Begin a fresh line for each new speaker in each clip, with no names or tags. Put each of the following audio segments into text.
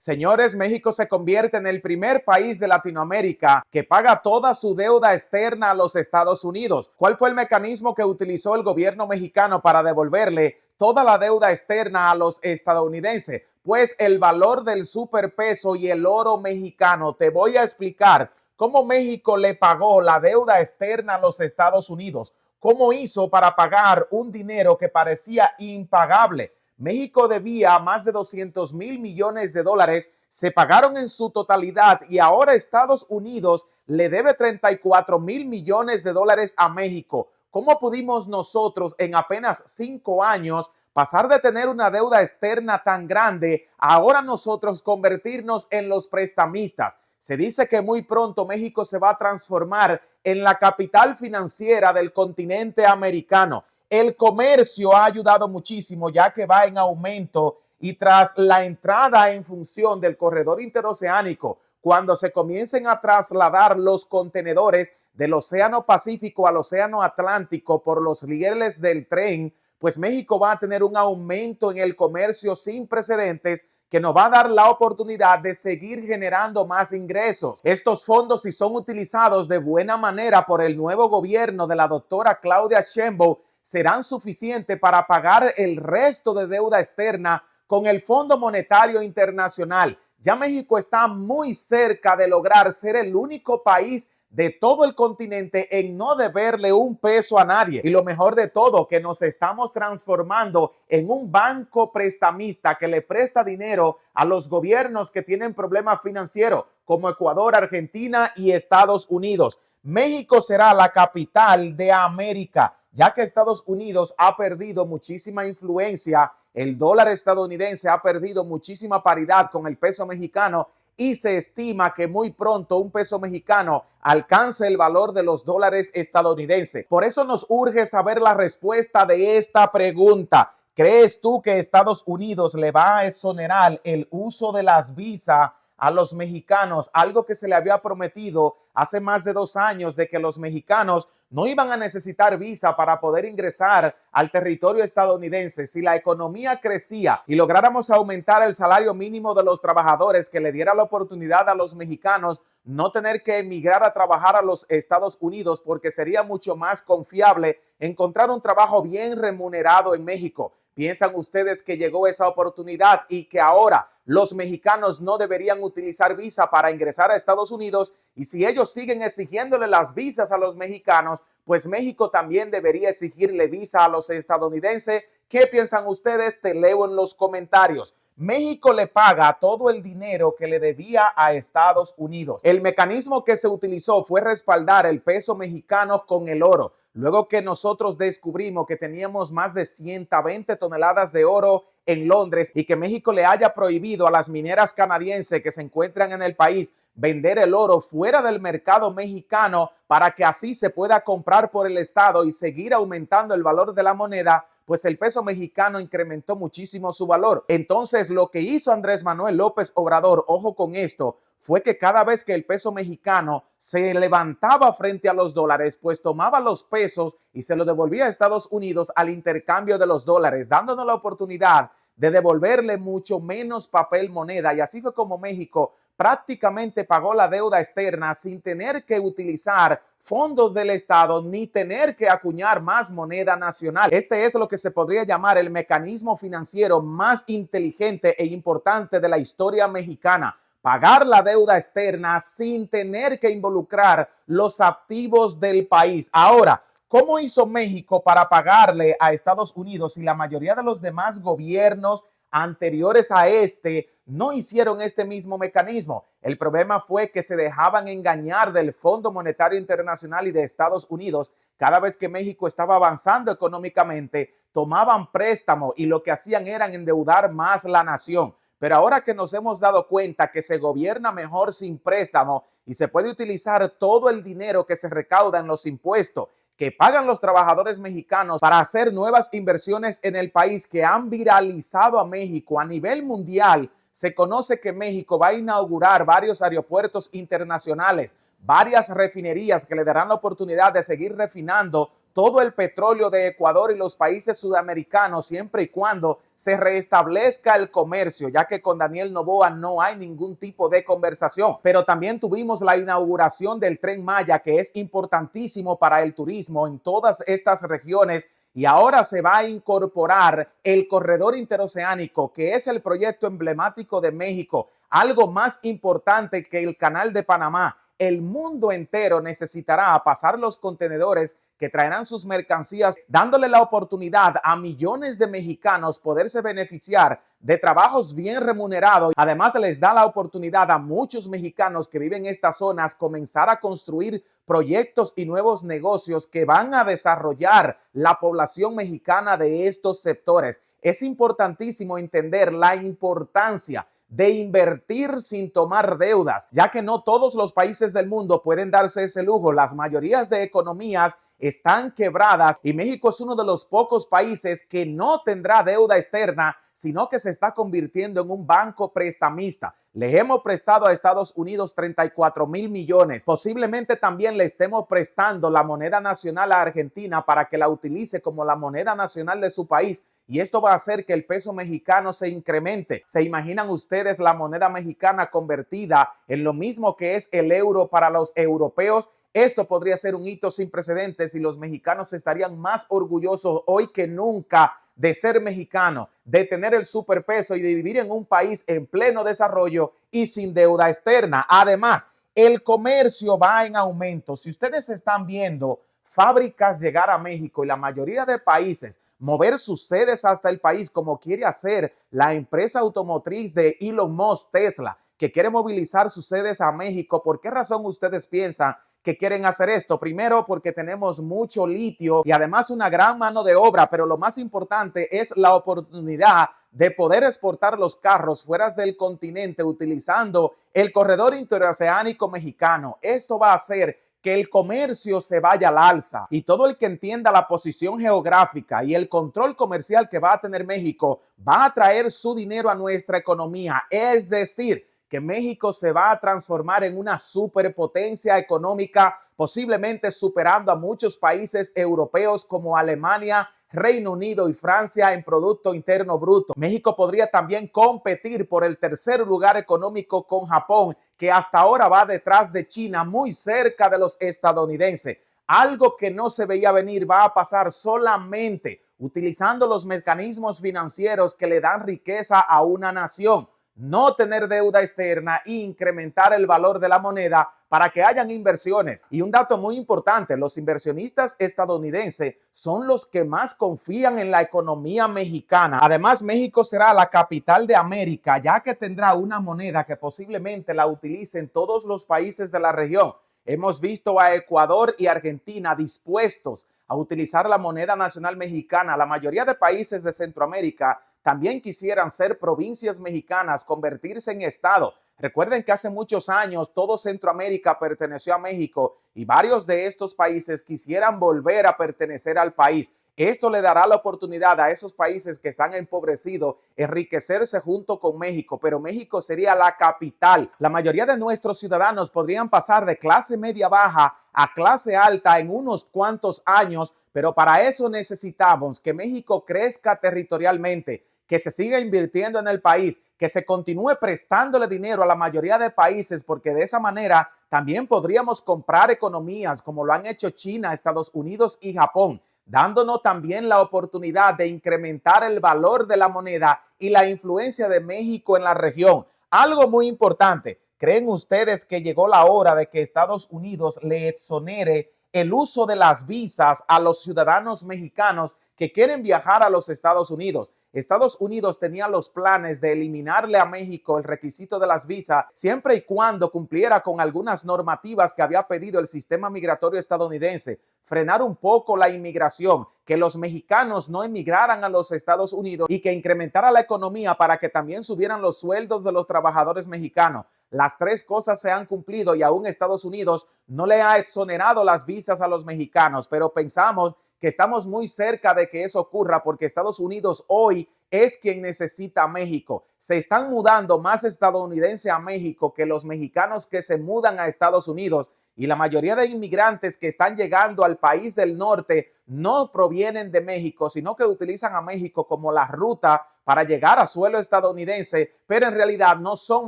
Señores, México se convierte en el primer país de Latinoamérica que paga toda su deuda externa a los Estados Unidos. ¿Cuál fue el mecanismo que utilizó el gobierno mexicano para devolverle toda la deuda externa a los estadounidenses? Pues el valor del superpeso y el oro mexicano. Te voy a explicar cómo México le pagó la deuda externa a los Estados Unidos. ¿Cómo hizo para pagar un dinero que parecía impagable? México debía más de 200,000 millones de dólares, se pagaron en su totalidad y ahora Estados Unidos le debe 34,000 millones de dólares a México. ¿Cómo pudimos nosotros en apenas 5 años pasar de tener una deuda externa tan grande a ahora nosotros convertirnos en los prestamistas? Se dice que muy pronto México se va a transformar en la capital financiera del continente americano. El comercio ha ayudado muchísimo ya que va en aumento y tras la entrada en función del corredor interoceánico, cuando se comiencen a trasladar los contenedores del Océano Pacífico al Océano Atlántico por los rieles del tren, pues México va a tener un aumento en el comercio sin precedentes que nos va a dar la oportunidad de seguir generando más ingresos. Estos fondos, si son utilizados de buena manera por el nuevo gobierno de la doctora Claudia Sheinbaum, serán suficientes para pagar el resto de deuda externa con el Fondo Monetario Internacional. Ya México está muy cerca de lograr ser el único país de todo el continente en no deberle un peso a nadie. Y lo mejor de todo, que nos estamos transformando en un banco prestamista que le presta dinero a los gobiernos que tienen problemas financieros, como Ecuador, Argentina y Estados Unidos. México será la capital de América, ya que Estados Unidos ha perdido muchísima influencia, el dólar estadounidense ha perdido muchísima paridad con el peso mexicano y se estima que muy pronto un peso mexicano alcance el valor de los dólares estadounidenses. Por eso nos urge saber la respuesta de esta pregunta. ¿Crees tú que Estados Unidos le va a exonerar el uso de las visas a los mexicanos, algo que se le había prometido hace más de 2 años de que los mexicanos no iban a necesitar visa para poder ingresar al territorio estadounidense? Si la economía crecía y lográramos aumentar el salario mínimo de los trabajadores, que le diera la oportunidad a los mexicanos no tener que emigrar a trabajar a los Estados Unidos, porque sería mucho más confiable encontrar un trabajo bien remunerado en México. ¿Piensan ustedes que llegó esa oportunidad y que ahora los mexicanos no deberían utilizar visa para ingresar a Estados Unidos? Y si ellos siguen exigiéndole las visas a los mexicanos, pues México también debería exigirle visa a los estadounidenses. ¿Qué piensan ustedes? Te leo en los comentarios. México le paga todo el dinero que le debía a Estados Unidos. El mecanismo que se utilizó fue respaldar el peso mexicano con el oro. Luego que nosotros descubrimos que teníamos más de 120 toneladas de oro en Londres y que México le haya prohibido a las mineras canadienses que se encuentran en el país vender el oro fuera del mercado mexicano para que así se pueda comprar por el Estado y seguir aumentando el valor de la moneda, pues el peso mexicano incrementó muchísimo su valor. Entonces, lo que hizo Andrés Manuel López Obrador, ojo con esto, fue que cada vez que el peso mexicano se levantaba frente a los dólares, pues tomaba los pesos y se los devolvía a Estados Unidos al intercambio de los dólares, dándonos la oportunidad de devolverle mucho menos papel moneda. Y así fue como México prácticamente pagó la deuda externa sin tener que utilizar fondos del Estado ni tener que acuñar más moneda nacional. Este es lo que se podría llamar el mecanismo financiero más inteligente e importante de la historia mexicana. Pagar la deuda externa sin tener que involucrar los activos del país. Ahora, ¿cómo hizo México para pagarle a Estados Unidos si la mayoría de los demás gobiernos anteriores a este no hicieron este mismo mecanismo? El problema fue que se dejaban engañar del Fondo Monetario Internacional y de Estados Unidos. Cada vez que México estaba avanzando económicamente, tomaban préstamo y lo que hacían era endeudar más la nación. Pero ahora que nos hemos dado cuenta que se gobierna mejor sin préstamo y se puede utilizar todo el dinero que se recauda en los impuestos que pagan los trabajadores mexicanos para hacer nuevas inversiones en el país que han viralizado a México a nivel mundial, se conoce que México va a inaugurar varios aeropuertos internacionales, varias refinerías que le darán la oportunidad de seguir refinando todo el petróleo de Ecuador y los países sudamericanos siempre y cuando se restablezca el comercio, ya que con Daniel Noboa no hay ningún tipo de conversación. Pero también tuvimos la inauguración del Tren Maya, que es importantísimo para el turismo en todas estas regiones. Y ahora se va a incorporar el corredor interoceánico, que es el proyecto emblemático de México, algo más importante que el Canal de Panamá. El mundo entero necesitará pasar los contenedores que traerán sus mercancías, dándole la oportunidad a millones de mexicanos poderse beneficiar de trabajos bien remunerados. Además, les da la oportunidad a muchos mexicanos que viven en estas zonas comenzar a construir proyectos y nuevos negocios que van a desarrollar la población mexicana de estos sectores. Es importantísimo entender la importancia de invertir sin tomar deudas, ya que no todos los países del mundo pueden darse ese lujo. Las mayorías de economías están quebradas y México es uno de los pocos países que no tendrá deuda externa, sino que se está convirtiendo en un banco prestamista. Le hemos prestado a Estados Unidos 34,000 millones. Posiblemente también le estemos prestando la moneda nacional a Argentina para que la utilice como la moneda nacional de su país. Y esto va a hacer que el peso mexicano se incremente. ¿Se imaginan ustedes la moneda mexicana convertida en lo mismo que es el euro para los europeos? Esto podría ser un hito sin precedentes y los mexicanos estarían más orgullosos hoy que nunca de ser mexicano, de tener el superpeso y de vivir en un país en pleno desarrollo y sin deuda externa. Además, el comercio va en aumento. Si ustedes están viendo fábricas llegar a México y la mayoría de países mover sus sedes hasta el país, como quiere hacer la empresa automotriz de Elon Musk, Tesla, que quiere movilizar sus sedes a México, ¿por qué razón ustedes piensan que quieren hacer esto? Primero, porque tenemos mucho litio y además una gran mano de obra, pero lo más importante es la oportunidad de poder exportar los carros fuera del continente utilizando el corredor interoceánico mexicano. Esto va a hacer que el comercio se vaya al alza y todo el que entienda la posición geográfica y el control comercial que va a tener México va a traer su dinero a nuestra economía. Es decir, que México se va a transformar en una superpotencia económica, posiblemente superando a muchos países europeos como Alemania, Reino Unido y Francia en Producto Interno Bruto. México podría también competir por el tercer lugar económico con Japón, que hasta ahora va detrás de China, muy cerca de los estadounidenses. Algo que no se veía venir va a pasar solamente utilizando los mecanismos financieros que le dan riqueza a una nación. No tener deuda externa e incrementar el valor de la moneda para que hayan inversiones. Y un dato muy importante, los inversionistas estadounidenses son los que más confían en la economía mexicana. Además, México será la capital de América, ya que tendrá una moneda que posiblemente la utilicen todos los países de la región. Hemos visto a Ecuador y Argentina dispuestos a utilizar la moneda nacional mexicana. La mayoría de países de Centroamérica también quisieran ser provincias mexicanas, convertirse en estado. Recuerden que hace muchos años todo Centroamérica perteneció a México y varios de estos países quisieran volver a pertenecer al país. Esto le dará la oportunidad a esos países que están empobrecidos enriquecerse junto con México, pero México sería la capital. La mayoría de nuestros ciudadanos podrían pasar de clase media baja a clase alta en unos cuantos años, pero para eso necesitamos que México crezca territorialmente, que se siga invirtiendo en el país, que se continúe prestándole dinero a la mayoría de países, porque de esa manera también podríamos comprar economías como lo han hecho China, Estados Unidos y Japón, dándonos también la oportunidad de incrementar el valor de la moneda y la influencia de México en la región. Algo muy importante, ¿creen ustedes que llegó la hora de que Estados Unidos le exonere el uso de las visas a los ciudadanos mexicanos que quieren viajar a los Estados Unidos? Estados Unidos tenía los planes de eliminarle a México el requisito de las visas siempre y cuando cumpliera con algunas normativas que había pedido el sistema migratorio estadounidense, frenar un poco la inmigración, que los mexicanos no emigraran a los Estados Unidos y que incrementara la economía para que también subieran los sueldos de los trabajadores mexicanos. Las tres cosas se han cumplido y aún Estados Unidos no le ha exonerado las visas a los mexicanos, pero pensamos que estamos muy cerca de que eso ocurra porque Estados Unidos hoy es quien necesita a México. Se están mudando más estadounidenses a México que los mexicanos que se mudan a Estados Unidos y la mayoría de inmigrantes que están llegando al país del norte no provienen de México, sino que utilizan a México como la ruta para llegar a suelo estadounidense, pero en realidad no son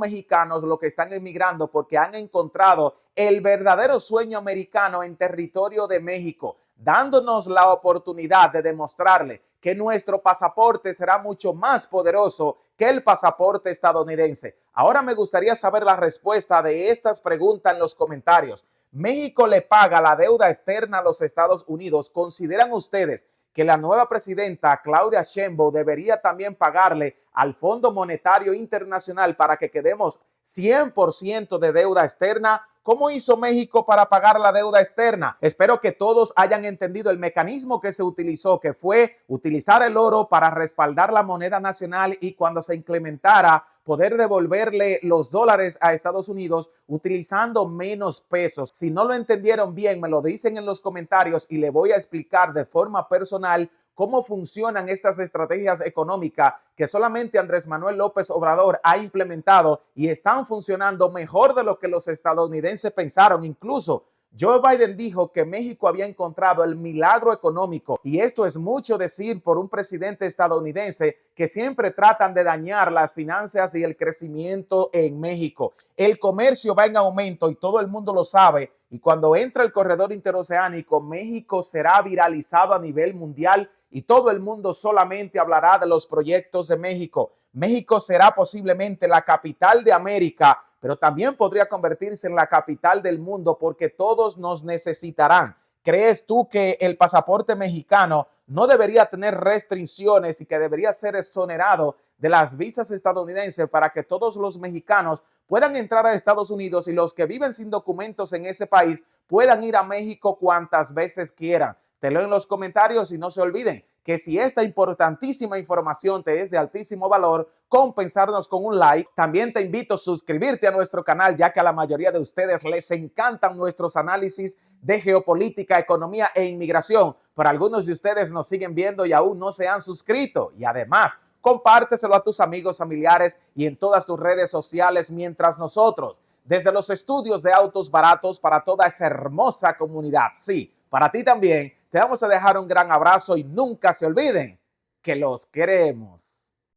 mexicanos los que están emigrando porque han encontrado el verdadero sueño americano en territorio de México, dándonos la oportunidad de demostrarle que nuestro pasaporte será mucho más poderoso que el pasaporte estadounidense. Ahora me gustaría saber la respuesta de estas preguntas en los comentarios. ¿México le paga la deuda externa a los Estados Unidos? ¿Consideran ustedes que la nueva presidenta Claudia Sheinbaum debería también pagarle al Fondo Monetario Internacional para que quedemos 100% de deuda externa? ¿Cómo hizo México para pagar la deuda externa? Espero que todos hayan entendido el mecanismo que se utilizó, que fue utilizar el oro para respaldar la moneda nacional y cuando se implementara poder devolverle los dólares a Estados Unidos utilizando menos pesos. Si no lo entendieron bien, me lo dicen en los comentarios y le voy a explicar de forma personal cómo funcionan estas estrategias económicas que solamente Andrés Manuel López Obrador ha implementado y están funcionando mejor de lo que los estadounidenses pensaron. Incluso Joe Biden dijo que México había encontrado el milagro económico y esto es mucho decir por un presidente estadounidense que siempre tratan de dañar las finanzas y el crecimiento en México. El comercio va en aumento y todo el mundo lo sabe y cuando entra el corredor interoceánico, México será viralizado a nivel mundial y todo el mundo solamente hablará de los proyectos de México. México será posiblemente la capital de América, pero también podría convertirse en la capital del mundo porque todos nos necesitarán. ¿Crees tú que el pasaporte mexicano no debería tener restricciones y que debería ser exonerado de las visas estadounidenses para que todos los mexicanos puedan entrar a Estados Unidos y los que viven sin documentos en ese país puedan ir a México cuantas veces quieran? Te leo en los comentarios y no se olviden que si esta importantísima información te es de altísimo valor, compensarnos con un like. También te invito a suscribirte a nuestro canal, ya que a la mayoría de ustedes les encantan nuestros análisis de geopolítica, economía e inmigración. Pero algunos de ustedes nos siguen viendo y aún no se han suscrito. Y además, compárteselo a tus amigos, familiares y en todas tus redes sociales mientras nosotros, desde los estudios de autos baratos para toda esa hermosa comunidad, sí, para ti también, te vamos a dejar un gran abrazo y nunca se olviden que los queremos.